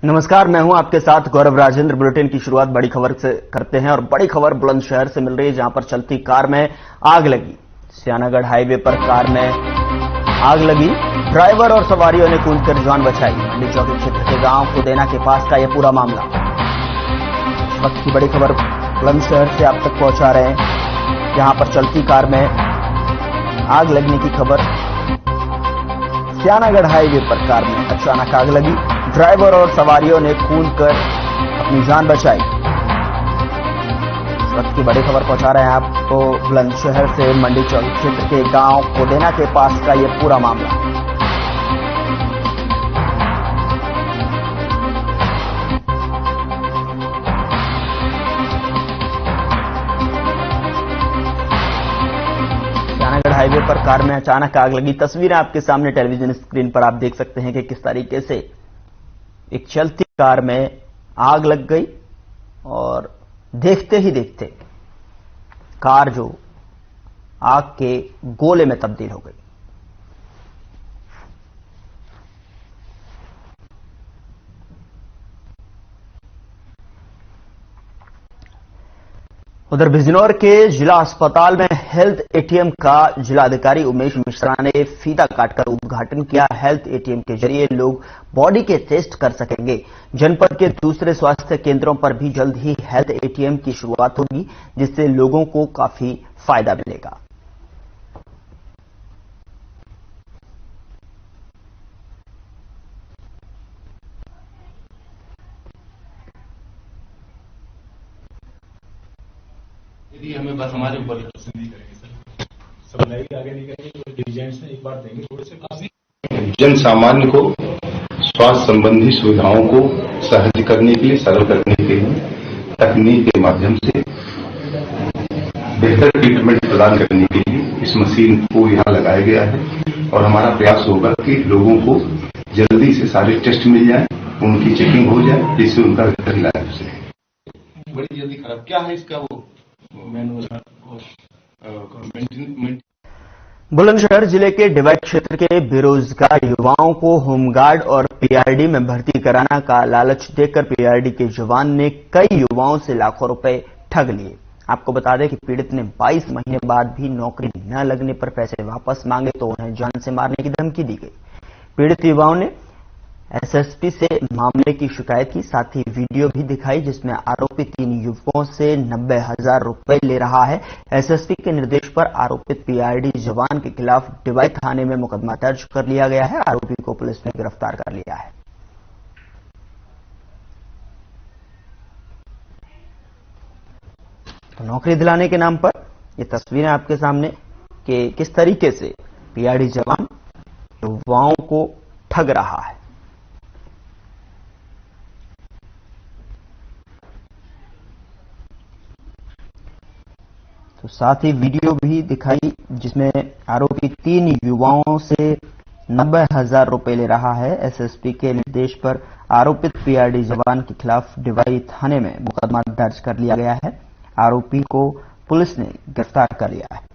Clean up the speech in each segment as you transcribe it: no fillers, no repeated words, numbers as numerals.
नमस्कार, मैं हूं आपके साथ गौरव राजेंद्र। बुलेटिन की शुरुआत बड़ी खबर से करते हैं और बड़ी खबर बुलंदशहर से मिल रही है, जहां पर चलती कार में आग लगी। सियानागढ़ हाईवे पर कार में आग लगी, ड्राइवर और सवारियों ने कूदकर जान बचाई। मंडी चौकी क्षेत्र के गांव कुदेना के पास का यह पूरा मामला। इस वक्त की बड़ी खबर बुलंदशहर से आप तक पहुंचा रहे हैं, जहां पर चलती कार में आग लगने की खबर। सियानागढ़ हाईवे पर कार में अचानक आग लगी, ड्राइवर और सवारियों ने कूदकर अपनी जान बचाई। इस वक्त की बड़ी खबर पहुंचा रहे हैं आपको बुलंदशहर से। मंडी चौकी क्षेत्र के गांव कुदेना के पास का यह पूरा मामला। सियानागढ़ हाईवे पर कार में अचानक आग लगी। तस्वीरें आपके सामने टेलीविजन स्क्रीन पर आप देख सकते हैं कि किस तरीके से एक चलती कार में आग लग गई और देखते ही देखते कार जो आग के गोले में तब्दील हो गई। उधर बिजनौर के जिला अस्पताल में हेल्थ एटीएम का जिलाधिकारी उमेश मिश्रा ने फीता काटकर उद्घाटन किया। हेल्थ एटीएम के जरिए लोग बॉडी के टेस्ट कर सकेंगे। जनपद के दूसरे स्वास्थ्य केंद्रों पर भी जल्द ही हेल्थ एटीएम की शुरुआत होगी, जिससे लोगों को काफी फायदा मिलेगा। यदि हमें बस हमारे ऊपर पसंद नहीं करेंगे सर, सब लाइट आगे नहीं करेंगे तो डिजाइन में एक बार देंगे थोड़े से काफी। जन सामान्य को स्वास्थ्य संबंधी सुविधाओं को सहज करने के लिए, सरल करने के लिए तकनीक के माध्यम से बेहतर ट्रीटमेंट प्रदान करने के लिए इस मशीन को यहाँ लगाया गया है। और हमारा प्रयास होगा कि लोगों को जल्दी से सारे टेस्ट मिल जाए, उनकी चेकिंग हो जाए, जिससे उनका बेहतर इलाज हो सके। बड़ी जल्दी खराब क्या है इसका वो बुलंदशहर जिले के डिवाइड क्षेत्र के बेरोजगार युवाओं को होमगार्ड और पीआरडी में भर्ती कराना का लालच देकर पीआरडी के जवान ने कई युवाओं से लाखों रुपए ठग लिए। आपको बता दें कि पीड़ित ने 22 महीने बाद भी नौकरी न लगने पर पैसे वापस मांगे तो उन्हें जान से मारने की धमकी दी गई। पीड़ित युवाओं ने एसएसपी से मामले की शिकायत की, साथ ही वीडियो भी दिखाई जिसमें आरोपी 3 युवकों से 90,000 रुपए ले रहा है। एसएसपी के निर्देश पर आरोपित पीआरडी जवान के खिलाफ डिवाई थाने में मुकदमा दर्ज कर लिया गया है। आरोपी को पुलिस ने गिरफ्तार कर लिया है। तो नौकरी दिलाने के नाम पर ये तस्वीरें आपके सामने कि किस तरीके से पीआरडी जवान युवाओं को ठग रहा है। तो साथ ही वीडियो भी दिखाई जिसमें आरोपी 3 युवाओं से 90,000 रुपए ले रहा है। एसएसपी के निर्देश पर आरोपित पीआरडी जवान के खिलाफ डिवाई थाने में मुकदमा दर्ज कर लिया गया है। आरोपी को पुलिस ने गिरफ्तार कर लिया है।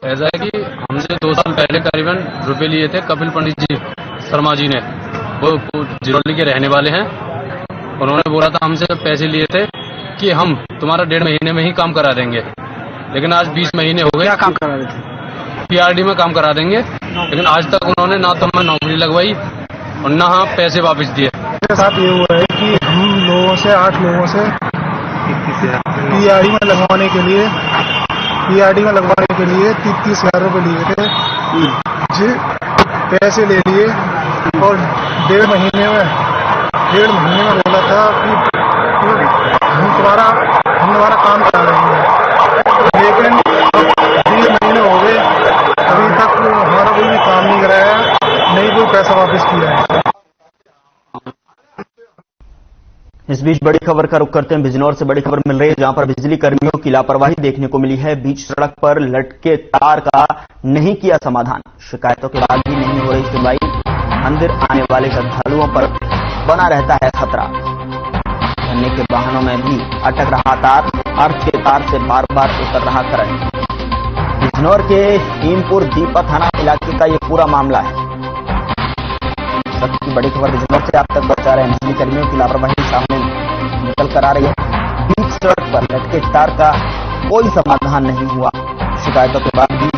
ऐसा है कि हमसे 2 साल पहले करीबन रुपए लिए थे कपिल पंडित जी शर्मा जी ने, वो जिरौली के रहने वाले हैं। उन्होंने बोला था हमसे पैसे लिए थे कि हम तुम्हारा 1.5 महीने में ही काम करा देंगे, लेकिन आज 20 महीने हो गए। क्या काम करा रहे थे? पीआरडी में काम करा देंगे, लेकिन आज तक उन्होंने ना तो हमें नौकरी लगवाई और ना पैसे वापस दिए। मेरे साथ ये हुआ है कि हम लोगों से 8 लोगों से पीआरडी में लगवाने के लिए 30,000 रुपए लिए थे जी, पैसे ले लिए और 1.5 महीने में बोला था कि हम तुम्हारा काम करा देंगे, लेकिन 20 महीने हो गए, अभी तक हमारा कोई भी काम नहीं कराया, नहीं कोई पैसा वापस किया है। इस बीच बड़ी खबर का रुख करते हैं बिजनौर से। बड़ी खबर मिल रही है जहां पर बिजली कर्मियों की लापरवाही देखने को मिली है। बीच सड़क पर लटके तार का नहीं किया समाधान, शिकायतों के बाद भी नहीं हो रही सुनवाई। मंदिर आने वाले श्रद्धालुओं पर बना रहता है खतरा। गन्ने के वाहनों में भी अटक रहा तार, अर्थ के तार से बार बार उतर रहा करंट। बिजनौर के हीमपुर दीपा थाना इलाके का ये पूरा मामला है। सबकी बड़ी खबर बिजनौर से आप तक पहुंचा रहे हैं। बिजली कर्मियों की लापरवाही सामने निकल कर आ रही है। बीच सड़क पर लटके तार का कोई समाधान नहीं हुआ, शिकायतों के बाद भी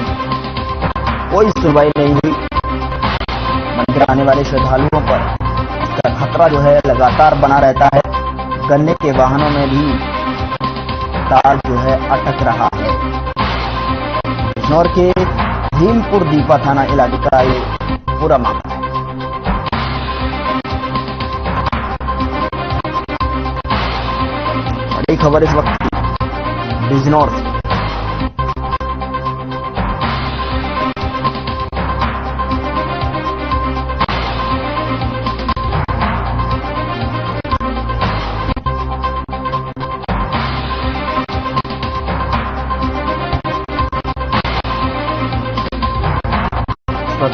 कोई सुनवाई नहीं हुई। मंदिर आने वाले श्रद्धालुओं पर इसका खतरा जो है लगातार बना रहता है। गन्ने के वाहनों में भी तार जो है अटक रहा है। बिजनौर के भीमपुर दीपा थाना इलाके का ये पूरा मामला है। बड़ी खबर इस वक्त बिजनौर से।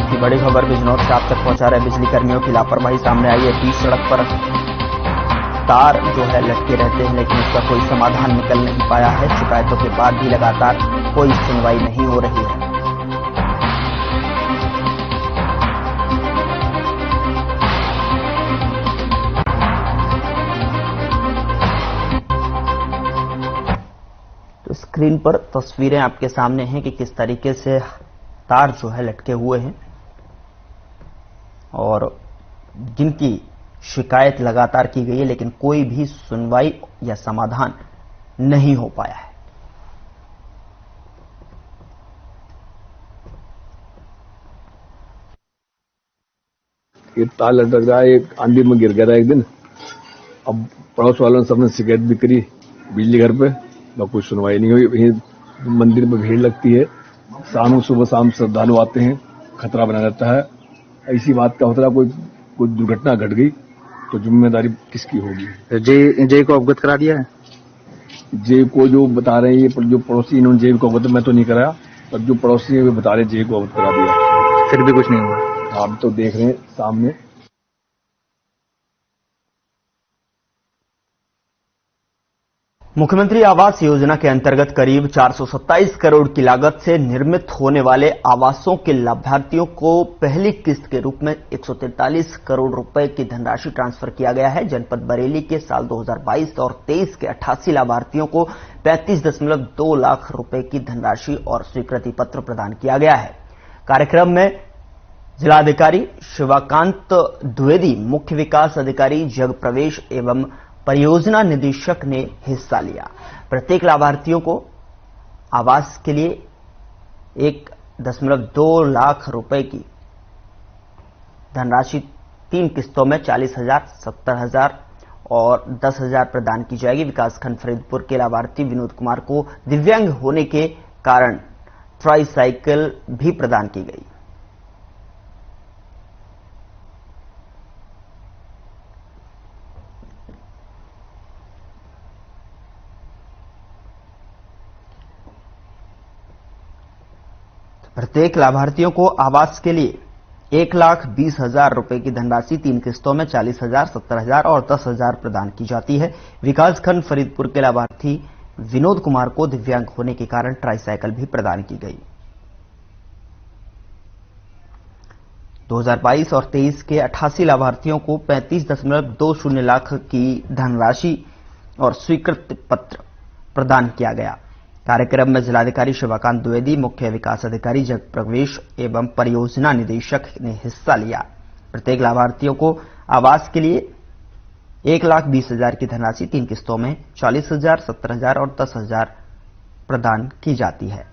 की बड़ी खबर बिजनौर से आप तक पहुंचा रहे। बिजली कर्मियों की लापरवाही सामने आई है। बीच सड़क पर तार जो है लटके रहते हैं, लेकिन उसका कोई समाधान निकल नहीं पाया है। शिकायतों के बाद भी लगातार कोई सुनवाई नहीं हो रही है। तो स्क्रीन पर तस्वीरें आपके सामने हैं कि किस तरीके से तार जो है लटके हुए हैं और जिनकी शिकायत लगातार की गई है, लेकिन कोई भी सुनवाई या समाधान नहीं हो पाया है। ये तार लटक रहा है, एक आंधी में गिर गया एक दिन। अब पड़ोस वालों ने सबने शिकायत भी करी बिजली घर पे, कोई सुनवाई नहीं हुई। मंदिर में भीड़ लगती है, शाम सुबह शाम श्रद्धालु आते हैं, खतरा बना रहता है। ऐसी बात का होता है, कोई दुर्घटना घट गई तो जिम्मेदारी किसकी होगी? जे को अवगत करा दिया है? जे को जो बता रहे हैं, ये जो पड़ोसी इन्होंने जे को अवगत, मैं तो नहीं कराया, पर जो पड़ोसी है वे बता रहे जे को अवगत करा दिया, फिर भी कुछ नहीं हुआ। आप तो देख रहे हैं सामने। मुख्यमंत्री आवास योजना के अंतर्गत करीब 427 करोड़ की लागत से निर्मित होने वाले आवासों के लाभार्थियों को पहली किस्त के रूप में 143 करोड़ रुपए की धनराशि ट्रांसफर किया गया है। जनपद बरेली के साल 2022 और 23 के 88 लाभार्थियों को 35.2 लाख रुपए की धनराशि और स्वीकृति पत्र प्रदान किया गया है। कार्यक्रम में जिलाधिकारी शिवाकांत द्विवेदी, मुख्य विकास अधिकारी जगप्रवेश एवं परियोजना निदेशक ने हिस्सा लिया। प्रत्येक लाभार्थियों को आवास के लिए 1.2 लाख रुपए की धनराशि 3 किस्तों में 40,000, 70,000 और 10,000 प्रदान की जाएगी। विकासखंड फरीदपुर के लाभार्थी विनोद कुमार को दिव्यांग होने के कारण ट्राईसाइकिल भी प्रदान की गई। प्रत्येक लाभार्थियों को आवास के लिए 1,20,000 रुपए की धनराशि 3 किस्तों में 40,000, 70,000 और 10,000 प्रदान की जाती है। विकासखंड फरीदपुर के लाभार्थी विनोद कुमार को दिव्यांग होने के कारण ट्राईसाइकिल भी प्रदान की गई। 2022 और 23 के 88 लाभार्थियों को 35.20 लाख की धनराशि और स्वीकृति पत्र प्रदान किया गया। कार्यक्रम में जिलाधिकारी शिवाकांत द्विवेदी, मुख्य विकास अधिकारी जगप्रवेश एवं परियोजना निदेशक ने हिस्सा लिया। प्रत्येक लाभार्थियों को आवास के लिए 1,20,000 की धनराशि 3 किस्तों में 40,000, 70,000 और 10,000 प्रदान की जाती है।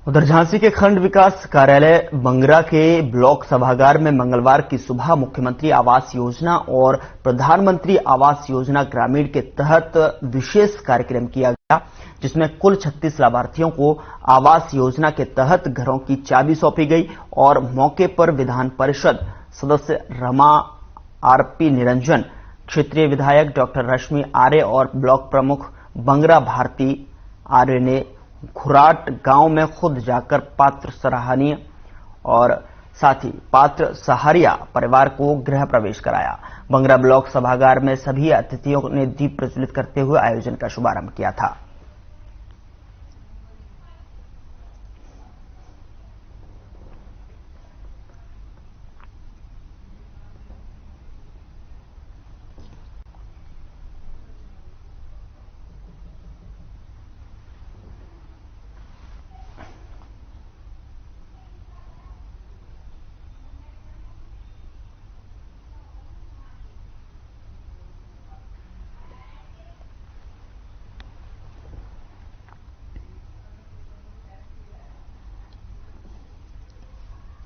उधर झांसी के खंड विकास कार्यालय बंगरा के ब्लॉक सभागार में मंगलवार की सुबह मुख्यमंत्री आवास योजना और प्रधानमंत्री आवास योजना ग्रामीण के तहत विशेष कार्यक्रम किया गया, जिसमें कुल 36 लाभार्थियों को आवास योजना के तहत घरों की चाबी सौंपी गई और मौके पर विधान परिषद सदस्य रमा आरपी निरंजन, क्षेत्रीय विधायक डॉक्टर रश्मि आर्य और ब्लॉक प्रमुख बंगरा भारती आर्य ने घुराट गांव में खुद जाकर पात्र सराहनीय और साथ ही पात्र सहारिया परिवार को गृह प्रवेश कराया। बंगरा ब्लॉक सभागार में सभी अतिथियों ने दीप प्रज्वलित करते हुए आयोजन का शुभारंभ किया था।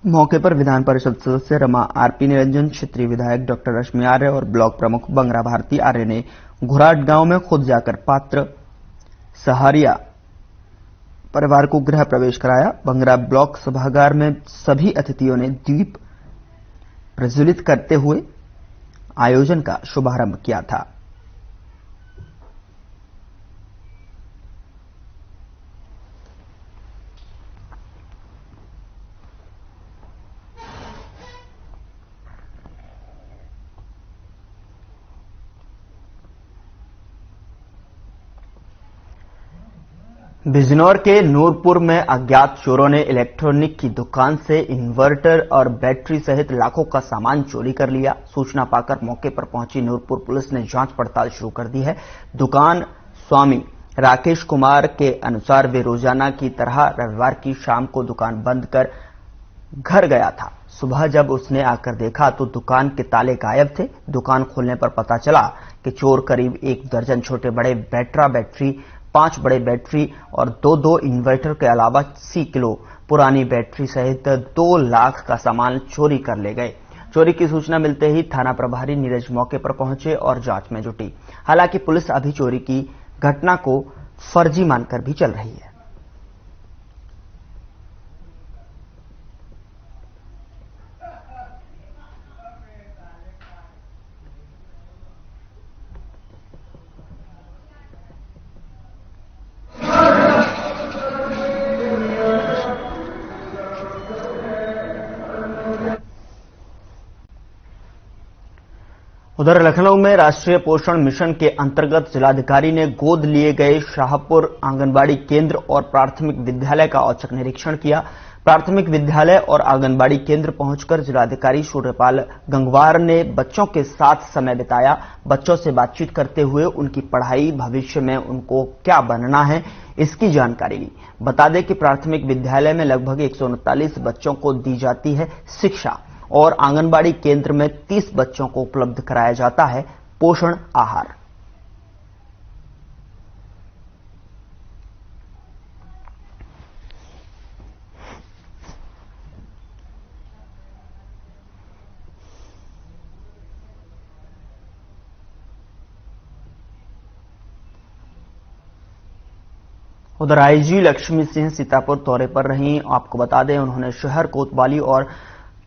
मौके पर विधान परिषद सदस्य रमा आरपी निरंजन, क्षेत्रीय विधायक डॉक्टर रश्मि आर्य और ब्लॉक प्रमुख बंगरा भारती आर्य ने घुराट गांव में खुद जाकर पात्र सहारिया परिवार को गृह प्रवेश कराया। बंगरा ब्लॉक सभागार में सभी अतिथियों ने दीप प्रज्वलित करते हुए आयोजन का शुभारंभ किया था। बिजनौर के नूरपुर में अज्ञात चोरों ने इलेक्ट्रॉनिक की दुकान से इन्वर्टर और बैटरी सहित लाखों का सामान चोरी कर लिया। सूचना पाकर मौके पर पहुंची नूरपुर पुलिस ने जांच पड़ताल शुरू कर दी है। दुकान स्वामी राकेश कुमार के अनुसार वे रोजाना की तरह रविवार की शाम को दुकान बंद कर घर गया था। सुबह जब उसने आकर देखा तो दुकान के ताले गायब थे। दुकान खोलने पर पता चला कि चोर करीब 1 दर्जन छोटे बड़े बैटरी, 5 बड़े बैटरी और 2 इन्वर्टर के अलावा 80 किलो पुरानी बैटरी सहित 2 लाख का सामान चोरी कर ले गए। चोरी की सूचना मिलते ही थाना प्रभारी नीरज मौके पर पहुंचे और जांच में जुटी। हालांकि पुलिस अभी चोरी की घटना को फर्जी मानकर भी चल रही है। उधर लखनऊ में राष्ट्रीय पोषण मिशन के अंतर्गत जिलाधिकारी ने गोद लिए गए शाहपुर आंगनबाड़ी केंद्र और प्राथमिक विद्यालय का औचक निरीक्षण किया। प्राथमिक विद्यालय और आंगनबाड़ी केंद्र पहुंचकर जिलाधिकारी सूर्यपाल गंगवार ने बच्चों के साथ समय बिताया। बच्चों से बातचीत करते हुए उनकी पढ़ाई, भविष्य में उनको क्या बनना है, इसकी जानकारी ली। बता दें कि प्राथमिक विद्यालय में लगभग 139 बच्चों को दी जाती है शिक्षा और आंगनबाड़ी केंद्र में 30 बच्चों को उपलब्ध कराया जाता है पोषण आहार। उधर आईजी लक्ष्मी सिंह सीतापुर दौरे पर रहीं। आपको बता दें उन्होंने शहर, कोतवाली और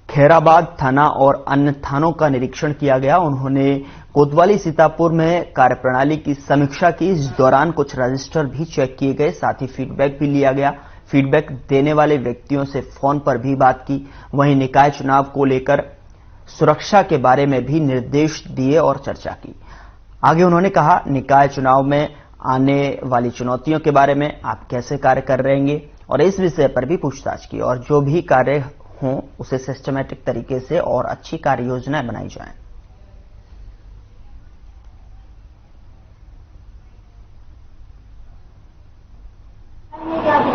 खैराबाद थाना और अन्य थानों का निरीक्षण किया गया। उन्होंने कोतवाली सीतापुर में कार्यप्रणाली की समीक्षा की। इस दौरान कुछ रजिस्टर भी चेक किए गए, साथ ही फीडबैक भी लिया गया। फीडबैक देने वाले व्यक्तियों से फोन पर भी बात की। वहीं निकाय चुनाव को लेकर सुरक्षा के बारे में भी निर्देश दिए और चर्चा की। आगे उन्होंने कहा, निकाय चुनाव में आने वाली चुनौतियों के बारे में आप कैसे कार्य कर रहेंगे और इस विषय पर भी पूछताछ की और जो भी कार्य हों उसे सिस्टमैटिक तरीके से और अच्छी कार्य योजनाएं बनाई जाएं।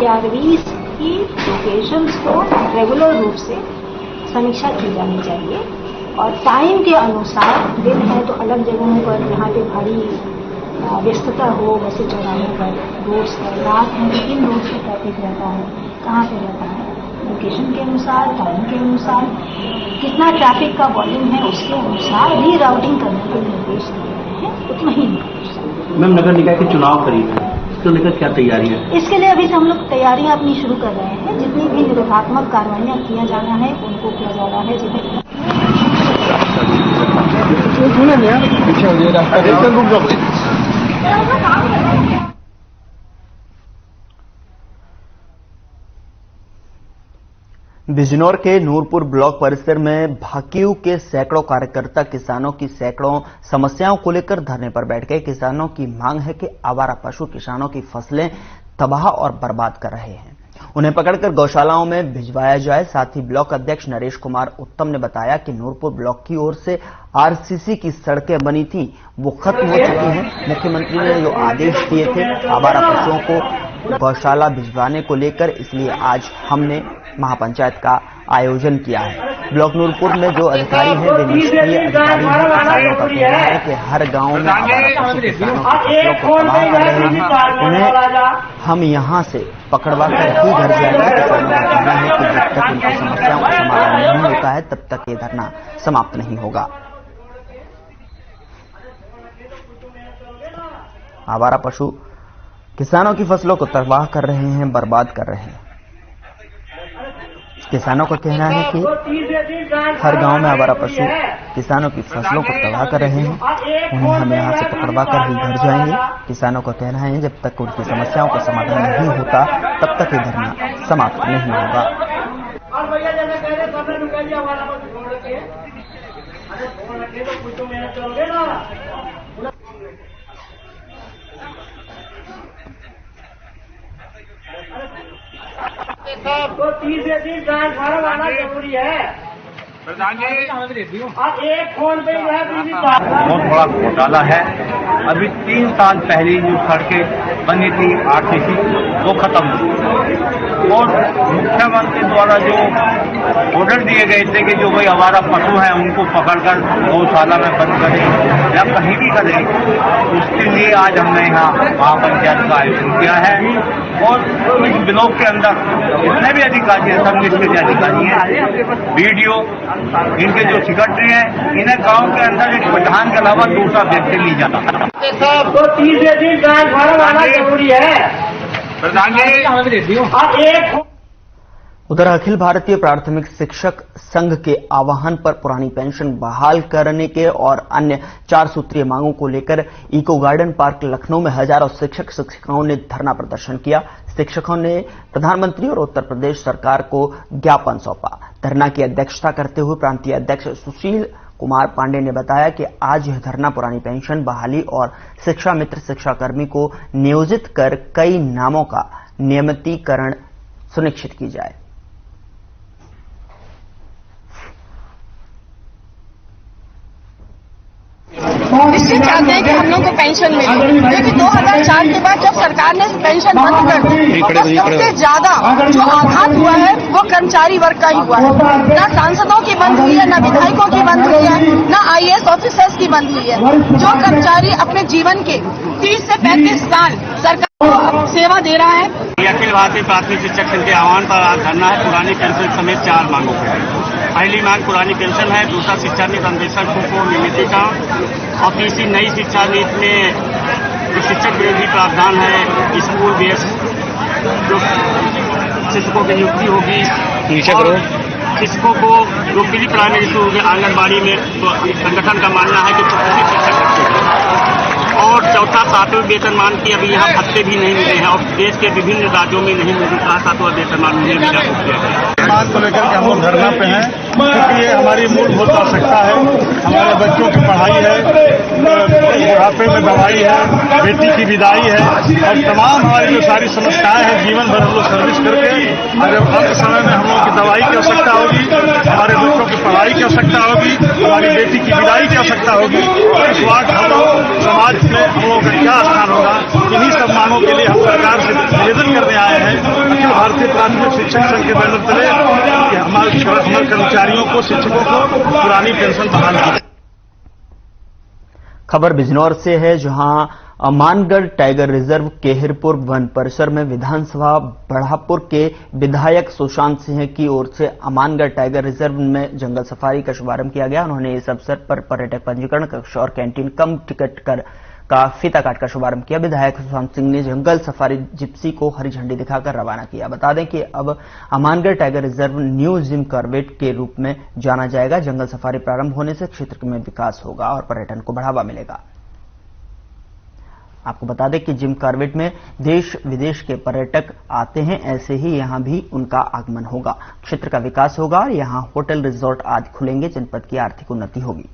यादवीज की लोकेशंस को रेगुलर रूप से समीक्षा की जानी चाहिए और टाइम के अनुसार, दिन है तो अलग जगहों पर जहाँ पे भारी व्यस्तता हो, वैसे चौराहे पर, रोड्स पर, रात में किन रोड्स पर ट्रैफिक रहता है, कहाँ पे रहता है, लोकेशन के अनुसार, टाइम के अनुसार, कितना ट्रैफिक का वॉल्यूम है उसके अनुसार री राउटिंग करने के निर्देश दिए गए हैं। उतना ही मैम, नगर निकाय के चुनाव करीब है, इसको लेकर क्या तैयारी है? इसके लिए अभी से हम लोग तैयारियां अपनी शुरू कर रहे हैं। जितनी भी निरोधात्मक कार्रवाइयां किया जाना है उनको किया जा रहा है। जिन्हें बिजनौर के नूरपुर ब्लॉक परिसर में भाकियू के सैकड़ों कार्यकर्ता किसानों की सैकड़ों समस्याओं को लेकर धरने पर बैठ गए। किसानों की मांग है कि आवारा पशु किसानों की फसलें तबाह और बर्बाद कर रहे हैं, उन्हें पकड़कर गौशालाओं में भिजवाया जाए। साथ ही ब्लॉक अध्यक्ष नरेश कुमार उत्तम ने बताया कि नूरपुर ब्लॉक की ओर से आरसीसी की सड़कें बनी थी, वो खत्म हो चुकी हैं। मुख्यमंत्री ने जो आदेश दिए थे आवारा पशुओं को गौशाला भिजवाने को लेकर, इसलिए आज हमने महापंचायत का आयोजन किया है। ब्लॉक नूरपुर में जो अधिकारी हैं वे निष्क्रिय अधिकारी हैं। किसानों का कहना है कि हर गांव में आवारा पशु किसानों की फसलों को तबाह कर रहे हैं, उन्हें हम यहां से पकड़वा कर ही घर जाएंगे। किसानों का कहना है कि जब तक उनकी समस्याओं का समाधान नहीं होता है तब तक ये धरना समाप्त नहीं होगा। आवारा पशु किसानों की फसलों को तबाह कर रहे हैं, बर्बाद कर रहे हैं। किसानों का कहना है कि हर गांव में आवारा पशु किसानों की फसलों को तबाह कर रहे हैं, उन्हें हम यहां से पकड़वा कर ही घर जाएंगे। किसानों का कहना है जब तक उनकी समस्याओं का समाधान नहीं होता तब तक ये धरना समाप्त नहीं होगा। तो 30 से 30 ट्रांसफार्मर आना जरूरी है। और एक फोन पे जो है बहुत बड़ा घोटाला है। अभी 3 साल पहले जो सड़कें बनी थी आरसीसी वो खत्म हुई और मुख्यमंत्री द्वारा जो ऑर्डर दिए गए थे कि जो कोई आवारा पशु है उनको पकड़कर गौशाला में बंद करें या कहीं भी करें, उसके लिए आज हमने यहाँ महापंचायत का आयोजन किया है। और इस ब्लॉक के अंदर जितने भी अधिकारी हैं सब निष्क्रिय अधिकारी हैं। वीडियो इनके जो सेक्रेटरी हैं इन्हें गांव के अंदर एक प्रधान के अलावा दूसरा व्यक्ति नहीं जाता। तो 30 से 30 ट्रांसफार्मर आना जरूरी है। और एक उधर अखिल भारतीय प्राथमिक शिक्षक संघ के आह्वान पर पुरानी पेंशन बहाल करने के और अन्य 4 सूत्रीय मांगों को लेकर इको गार्डन पार्क लखनऊ में हजारों शिक्षक शिक्षिकाओं ने धरना प्रदर्शन किया। शिक्षकों ने प्रधानमंत्री और उत्तर प्रदेश सरकार को ज्ञापन सौंपा। धरना की अध्यक्षता करते हुए प्रांतीय अध्यक्ष सुशील कुमार पांडे ने बताया कि आज यह धरना पुरानी पेंशन बहाली और शिक्षा मित्र शिक्षाकर्मी को नियोजित कर कई नामों का नियमितीकरण सुनिश्चित की जाए। निश्चित चाहते हैं कि हम लोग को पेंशन मिले, क्योंकि 2004 के बाद जब सरकार ने पेंशन बंद कर दी तो सबसे ज्यादा जो आघात हुआ है वो कर्मचारी वर्ग का ही हुआ है। न सांसदों की बंद हुई है, न विधायकों की बंद हुई है, न आईएएस ऑफिसर्स की बंद हुई है। जो कर्मचारी अपने जीवन के 30 से 35 साल सरकार को सेवा दे रहा है। अखिल भारतीय प्राथमिक शिक्षक संघ के आह्वान पर आज धरना है पुरानी पेंशन समेत 4 मांगों पर। पहली मांग पुरानी पेंशन है, दूसरा शिक्षा नीति अन्वेषण को नियमितीकरण और तीसरी नई शिक्षा नीति में जो शिक्षक विरोधी प्रावधान है, स्कूल बेस जो शिक्षकों की नियुक्ति होगी और शिक्षकों को जो प्री प्राइमरी स्कूल के आंगनबाड़ी में तो संगठन का मानना है कि प्रशिक्षित शिक्षक रखेंगे। और चौथा 7वें वेतनमान की अभी यहाँ भत्ते भी नहीं मिले हैं और देश के विभिन्न राज्यों में नहीं मिले। 7वां वेतनमान उन्हें मिला मांग को लेकर के हम लोग धरना पे हैं, क्योंकि ये हमारी मूलभूत आवश्यकता है। हमारे बच्चों की पढ़ाई है, बुढ़ापे में दवाई है, बेटी की विदाई है और तमाम हमारी जो सारी समस्याएं हैं, जीवन भर हम लोग सर्विस करके और जब अंत समय में हम लोगों की दवाई की आवश्यकता होगी, हमारे बच्चों की पढ़ाई की आवश्यकता होगी, हमारी बेटी की विदाई की आवश्यकता होगी, इस वक्त हम लोग समाज में हम लोगों का क्या स्थान होगा। इन्हीं सब मांगों के लिए हम सरकार से निवेदन करने आए हैं अखिल भारतीय प्राथमिक शिक्षक संघ के बैनर तले कि हमारे कर्मचारियों को, शिक्षकों को पुरानी पेंशन बहाल की। खबर बिजनौर से है, जहां Amangarh tiger reserve Keharpur one परिसर में विधानसभा बढ़ापुर के विधायक सुशांत सिंह की ओर से अमानगढ़ टाइगर रिजर्व में जंगल सफारी का शुभारंभ किया गया। उन्होंने इस अवसर पर पर्यटक पंजीकरण कक्ष और कैंटीन कम टिकट कर का फीता काटकर शुभारंभ किया। विधायक सुशांत सिंह ने जंगल सफारी जिप्सी को हरी झंडी दिखाकर रवाना किया। बता दें कि अब Amangarh tiger reserve new Jim Corbett के रूप में जाना जाएगा। जंगल सफारी प्रारंभ होने से क्षेत्र में विकास होगा और पर्यटन को बढ़ावा मिलेगा। आपको बता दें कि जिम कॉर्बेट में देश विदेश के पर्यटक आते हैं, ऐसे ही यहां भी उनका आगमन होगा। क्षेत्र का विकास होगा और यहां होटल रिजॉर्ट आदि खुलेंगे। जनपद की आर्थिक उन्नति होगी।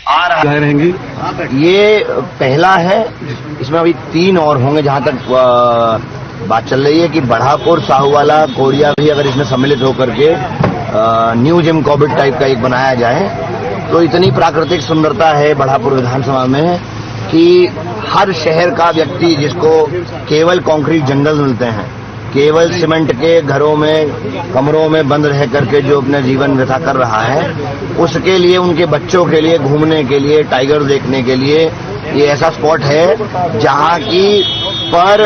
आ रहा रहेंगी। ये पहला है, इसमें अभी 3 और होंगे जहां तक बात चल रही है कि बढ़ापुर, साहूवाला, कोरिया भी अगर इसमें सम्मिलित होकर के न्यू जिम कॉर्बेट टाइप का एक बनाया जाए तो इतनी प्राकृतिक सुंदरता है बढ़ापुर विधानसभा में कि हर शहर का व्यक्ति जिसको केवल कंक्रीट जंगल मिलते हैं, केवल सीमेंट के घरों में, कमरों में बंद रह करके जो अपना जीवन व्यथा कर रहा है, उसके लिए, उनके बच्चों के लिए, घूमने के लिए, टाइगर देखने के लिए ये ऐसा स्पॉट है जहां की पर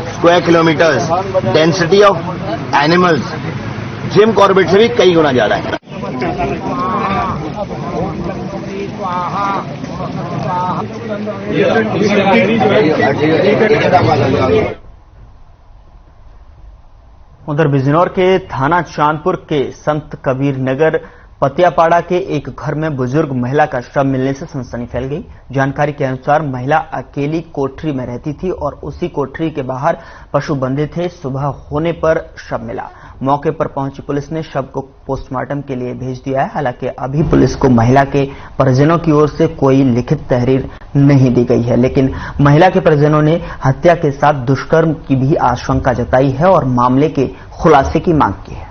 square kilometres density of animals Jim Corbett से भी कई गुना ज्यादा है। उधर बिजनौर के थाना चांदपुर के संत कबीर नगर पतियापाड़ा के एक घर में बुजुर्ग महिला का शव मिलने से सनसनी फैल गई। जानकारी के अनुसार महिला अकेली कोठरी में रहती थी और उसी कोठरी के बाहर पशु बंधे थे। सुबह होने पर शव मिला। मौके पर पहुंची पुलिस ने शव को पोस्टमार्टम के लिए भेज दिया है। हालांकि अभी पुलिस को महिला के परिजनों की ओर से कोई लिखित तहरीर नहीं दी गई है, लेकिन महिला के परिजनों ने हत्या के साथ दुष्कर्म की भी आशंका जताई है और मामले के खुलासे की मांग की है।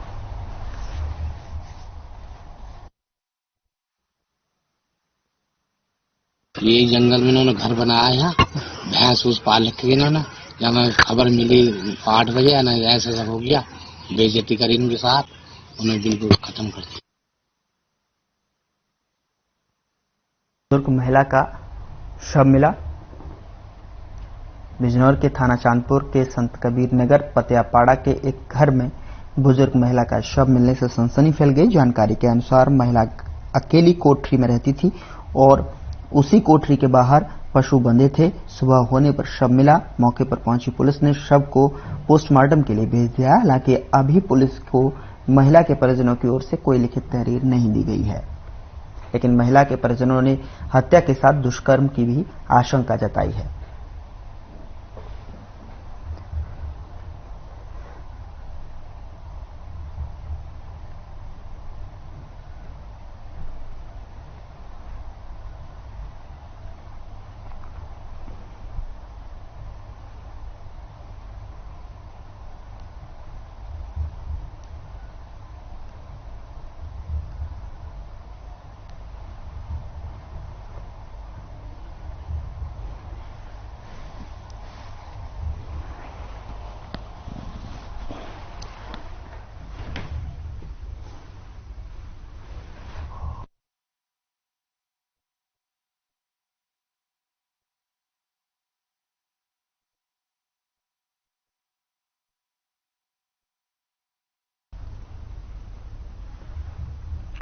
ये जंगल में इन्होंने घर बनाया है, यहाँ भैंस उस पाल रखी इन्होंने। जब खबर मिली 8 बजे ना ऐसा सब हो गया, बेइज्जती करी उनके साथ, उन्हें बिल्कुल खत्म कर दिया। बुजुर्ग महिला का शव मिला। बिजनौर के थाना चांदपुर के संत कबीर नगर पतियापाड़ा के एक घर में बुजुर्ग महिला का शव मिलने से सनसनी फैल गई। जानकारी के अनुसार महिला अकेली कोठरी में रहती थी और उसी कोठरी के बाहर पशु बंधे थे। सुबह होने पर शव मिला। मौके पर पहुंची पुलिस ने शव को पोस्टमार्टम के लिए भेज दिया। हालांकि अभी पुलिस को महिला के परिजनों की ओर से कोई लिखित तहरीर नहीं दी गई है, लेकिन महिला के परिजनों ने हत्या के साथ दुष्कर्म की भी आशंका जताई है।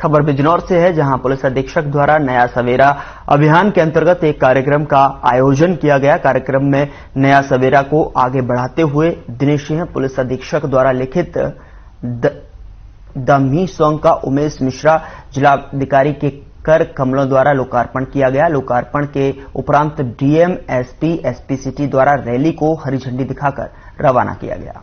खबर बिजनौर से है, जहां पुलिस अधीक्षक द्वारा नया सवेरा अभियान के अंतर्गत एक कार्यक्रम का आयोजन किया गया। कार्यक्रम में नया सवेरा को आगे बढ़ाते हुए दिनेश सिंह पुलिस अधीक्षक द्वारा लिखित द मी सॉन्ग का उमेश मिश्रा जिलाधिकारी के कर कमलों द्वारा लोकार्पण किया गया। लोकार्पण के उपरांत डीएम, एसपी, एसपी सिटी द्वारा रैली को हरी झंडी दिखाकर रवाना किया गया।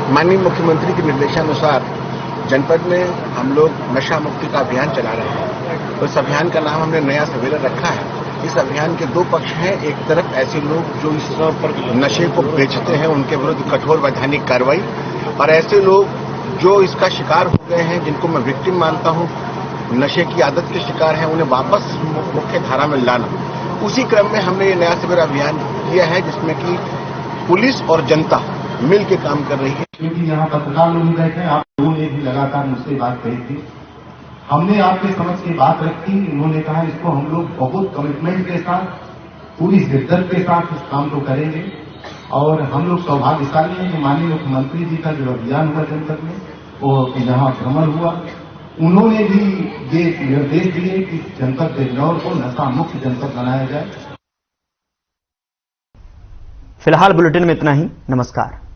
माननीय मुख्यमंत्री के निर्देशानुसार जनपद में हम लोग नशा मुक्ति का अभियान चला रहे हैं। उस अभियान का नाम हमने नया सवेरा रखा है। इस अभियान के 2 पक्ष हैं। एक तरफ ऐसे लोग जो इस पर नशे को बेचते हैं, उनके विरुद्ध कठोर वैधानिक कार्रवाई, और ऐसे लोग जो इसका शिकार हो गए हैं, जिनको मैं विक्टिम मानता हूं, नशे की आदत के शिकार हैं, उन्हें वापस मुख्य धारा में लाना। उसी क्रम में हमने ये नया सवेरा अभियान किया है, जिसमें कि पुलिस और जनता मिल के काम कर रही है। क्योंकि यहाँ पत्रकार लोग बैठे हैं, आप लोगों ने भी लगातार मुझसे बात कही थी, हमने आपके समझ की बात रखी, उन्होंने कहा इसको हम लोग बहुत कमिटमेंट के साथ, पूरी शिद्दत के साथ इस काम को करेंगे। और हम लोग सौभाग्यशाली हैं कि माननीय मुख्यमंत्री जी का जो अभियान हुआ जनपद में, वो यहाँ भ्रमण हुआ, उन्होंने भी ये निर्देश दिए कि जनपद बिजनौर को नशा मुक्त जनपद बनाया जाए। फिलहाल बुलेटिन में इतना ही। नमस्कार।